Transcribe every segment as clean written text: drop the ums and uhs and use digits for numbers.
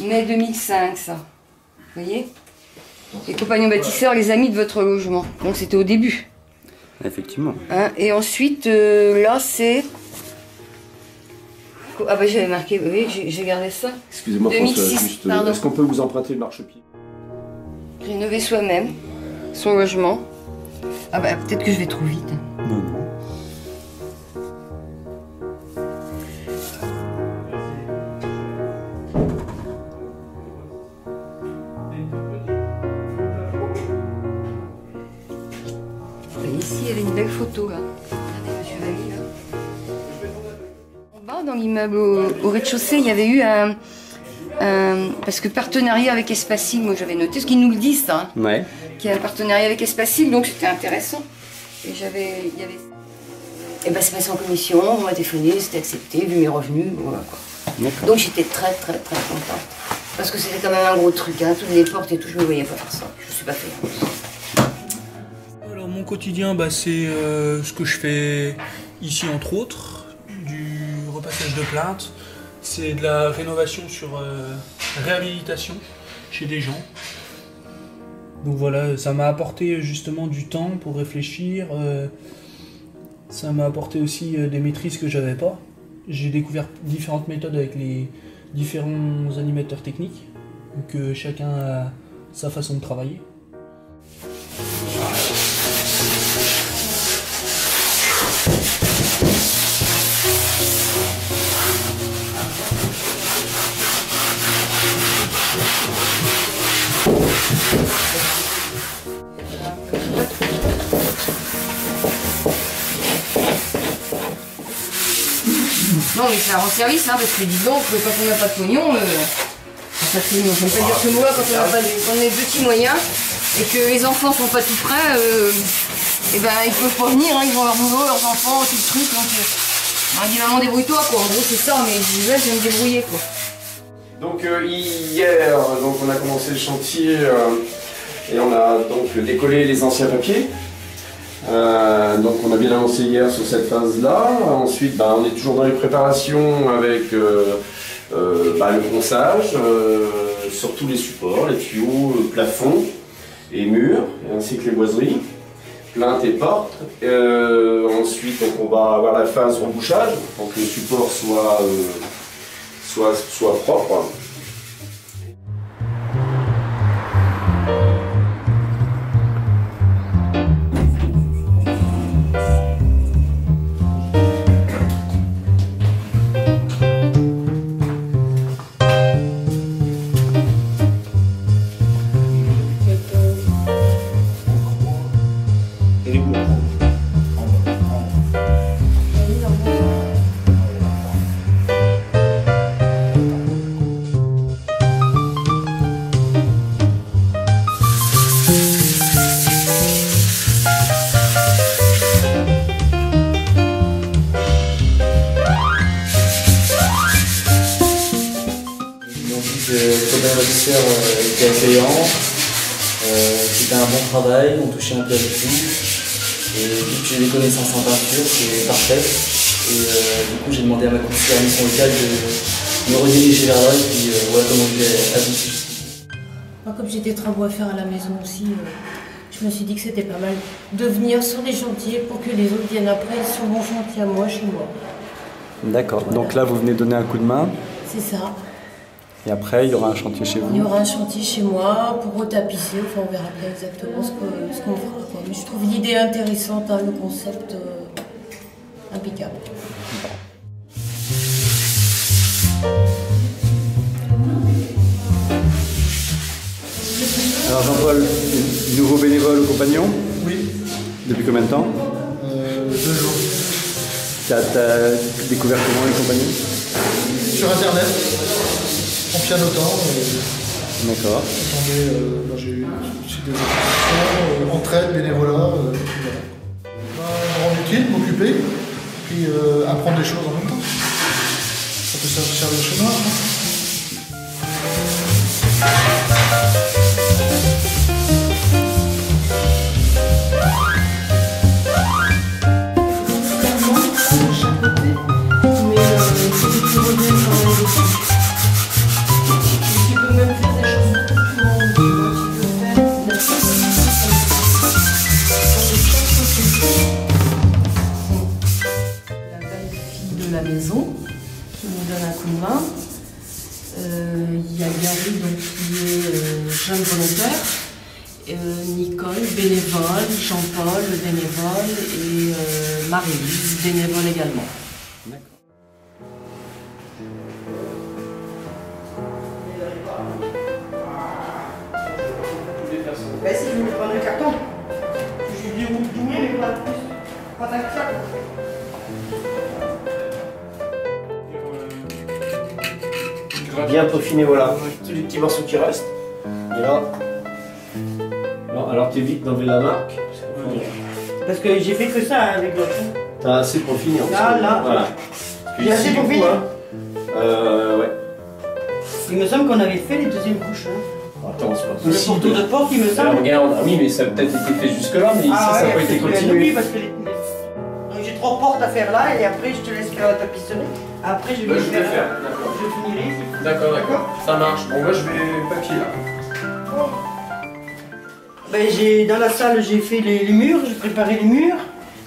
mai 2005, ça. Vous voyez? Les compagnons bâtisseurs, les amis de votre logement. Donc c'était au début. Effectivement. Hein, et ensuite, là, c'est... Ah bah j'avais marqué, oui, j'ai gardé ça. Excusez-moi François, juste, est-ce qu'on peut vous emprunter le marchepied? Rénover soi-même, son logement. Ah bah peut-être que je vais trop vite. Non, non. Et ici, il y avait une belle photo là. Regardez, monsieur Valli, là. En bas, dans l'immeuble au rez-de-chaussée, il y avait eu un... parce que partenariat avec Espacil, moi j'avais noté, ce qu'ils nous le disent, ça. Hein, Ouais. qu'il y a un partenariat avec Espacil, donc c'était intéressant. Et il y avait... Et ben c'est passé en commission, on m'a téléphoné, c'était accepté, vu mes revenus, voilà quoi. Donc j'étais très contente. Parce que c'était quand même un gros truc, hein, toutes les portes et tout, je me voyais pas faire ça. Je me suis pas fait. Alors mon quotidien, bah, c'est ce que je fais ici entre autres, du repassage de plaintes, c'est de la rénovation sur réhabilitation chez des gens. Donc voilà, ça m'a apporté justement du temps pour réfléchir, ça m'a apporté aussi des maîtrises que j'avais pas. J'ai découvert différentes méthodes avec les différents animateurs techniques, donc chacun a sa façon de travailler. Non mais ça rend service, hein, parce que dis donc, quand on n'a pas de pognon, ça fait, on ne peut pas dire ce mot-là, quand on a des petits moyens, et que les enfants sont pas tout prêts, et ben ils peuvent pas venir, hein, ils ont leur boulot, leurs enfants, tout le truc, donc on dit maman débrouille-toi quoi, en gros c'est ça, mais je vais me débrouiller quoi. Donc hier, donc, on a commencé le chantier et on a donc décollé les anciens papiers. Donc on a bien avancé hier sur cette phase-là. Ensuite, on est toujours dans les préparations avec le ponçage sur tous les supports, les tuyaux, le plafond et murs, ainsi que les boiseries, plaintes et portes. Ensuite, donc, on va avoir la phase rebouchage pour que le support soit propre. Était accueillant, c'était un bon travail, on touchait un peu à tout. Et vu que j'ai des connaissances en peinture, c'est parfait. Et du coup, j'ai demandé à ma conseillère mission locale de me rediriger vers là, et puis voilà comment je l'ai abouti. Comme j'ai des travaux à faire à la maison aussi, je me suis dit que c'était pas mal de venir sur les chantiers pour que les autres viennent après sur mon chantier à moi, chez moi. D'accord, voilà. Donc là vous venez donner un coup de main. C'est ça. Et après, il y aura un chantier chez vous? Il y aura un chantier chez moi pour retapisser, enfin on verra bien exactement ce qu'on fera. Quoi. Mais je trouve l'idée intéressante, hein, le concept impeccable. Alors Jean-Paul, nouveau bénévole au Compagnon? Oui. Depuis combien de temps? 2 jours. T'as découvert comment les Compagnons? Sur internet. En pianotant. D'accord. J'ai des associations, entraide, bénévolat. Voilà. Me rendre utile, m'occuper, puis apprendre des choses en même temps. Ça peut servir de chez moi. radiateur. Nicole, bénévole, Jean-Paul, bénévole et Marie-Lise, bénévole également. Ben si, je voulais prendre le carton. Je lui déroule tout, mais pas plus. Pas tant que ça. Bien peaufiné, voilà. Tous les petits morceaux qui restent. Et là. Non, alors t'évites d'enlever la marque. Parce que j'ai fait que ça avec l'autre. T'as assez pour finir. Là. Voilà. J'ai assez pour finir. Ouais. Il me semble qu'on avait fait les deuxièmes couches. Attends, c'est pas Le possible. porto de porte, il me semble. Regarde, oui, mais ça a peut-être été fait jusque-là, mais ça n'a pas été continué. Oui, parce que donc j'ai 3 portes à faire là et après je te laisse faire la tapisserie. Après je vais Je vais faire. Je finirai. D'accord. Ça marche. Bon, moi je vais papier là. Ben, dans la salle, j'ai fait les murs, j'ai préparé les murs,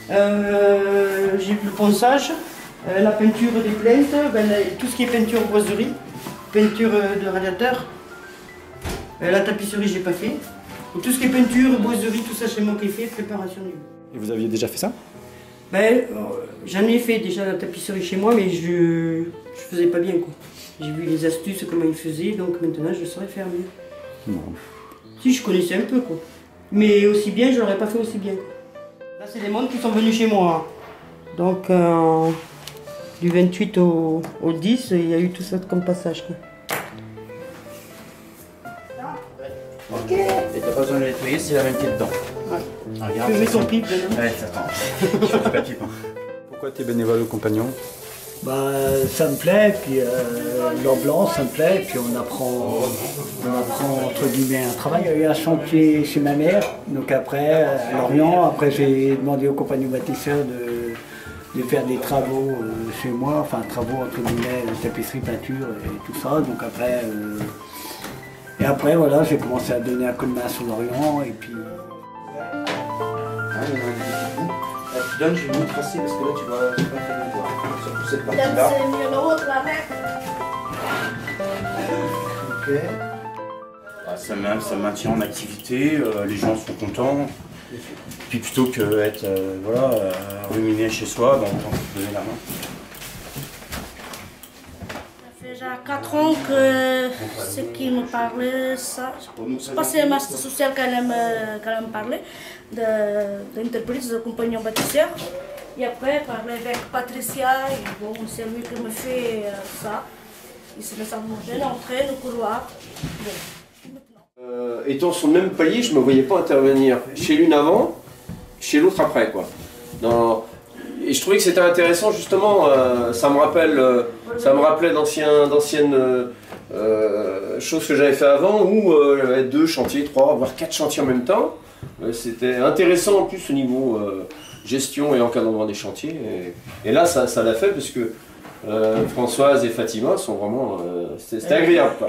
j'ai vu le ponçage, la peinture des plaintes, tout ce qui est peinture boiserie, peinture de radiateur, la tapisserie, j'ai pas fait. Et tout ce qui est peinture, boiserie, tout ça, c'est moi qui ai fait, préparation du mur. Et vous aviez déjà fait ça? J'en ai fait déjà la tapisserie chez moi, mais je faisais pas bien quoi. J'ai vu les astuces, comment ils faisaient, donc maintenant je saurais faire mieux. Non. Si, je connaissais un peu quoi. Mais aussi bien, je l'aurais pas fait aussi bien. Là, c'est des mondes qui sont venus chez moi. Donc, du 28 au 10, il y a eu tout ça comme passage. Quoi. Ok. Et t'as pas besoin de le nettoyer, c'est la même qui est dedans. Ouais. Regarde. Tu mets ton pipe dedans. Ouais, attends. Je fais du papier. Pourquoi tu es bénévole au compagnon? Bah, ça me plaît, puis l'ambiance, ça me plaît, puis on apprend entre guillemets un travail. Il y a eu un chantier chez ma mère, donc après à Lorient, après j'ai demandé au compagnon bâtisseur de faire des travaux chez moi, enfin travaux entre guillemets, tapisserie, peinture et tout ça. Donc après voilà, j'ai commencé à donner un coup de main sur Lorient et puis. Tu donnes, je vais vous tracer parce que là tu vois, j'ai pas fait le voir. Surtout cette partie-là. Ok. Ça maintient en activité, les gens sont contents. Puis plutôt que être ruminé chez soi, ben, autant se donner la main. Ça fait déjà 4 ans que ce qui me parlait, ça. C'est pas c'est ma sociale qu'elle me parlait, de l'entreprise de compagnon bâtisseur. Et après, parler avec Patricia, et bon, c'est lui qui me fait ça. Il se met à manger, l'entrée, le couloir. Bon. Étant sur le même palier, je ne me voyais pas intervenir chez l'une avant, chez l'autre après, quoi. Et je trouvais que c'était intéressant, justement, ça me rappelait d'anciennes choses que j'avais fait avant, où il y avait 2 chantiers, 3, voire 4 chantiers en même temps. C'était intéressant en plus au niveau gestion et encadrement des chantiers. Et là, ça l'a fait parce que Françoise et Fatima sont vraiment... c'était agréable, quoi.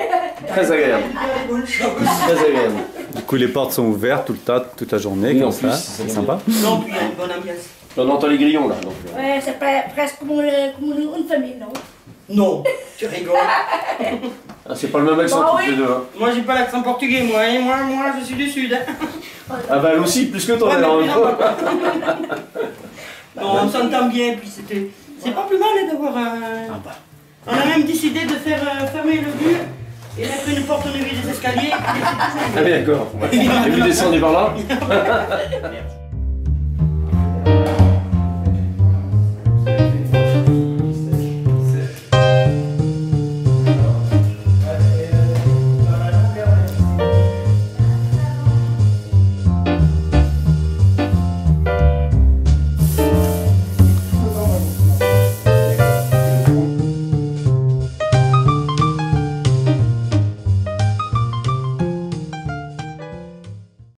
Très agréable. Très agréable. Du coup, les portes sont ouvertes toute la journée, oui, comme en ça. plus, C'est sympa. Non, puis il y a une bonne ambiance. On entend les grillons, là. Donc, Ouais, c'est presque comme une famille, non? Non, tu rigoles. c'est pas le même accent toutes les deux. Hein. Moi, j'ai pas l'accent portugais, moi. Et moi, je suis du Sud. Ah bah elle aussi, plus que toi, Ouais, alors. Non, on s'entend bien, puis c'était... C'est pas plus mal d'avoir un... On a même décidé de faire fermer le but et mettre une porte au niveau des escaliers. Ah oui, d'accord. Et vous descendez par là.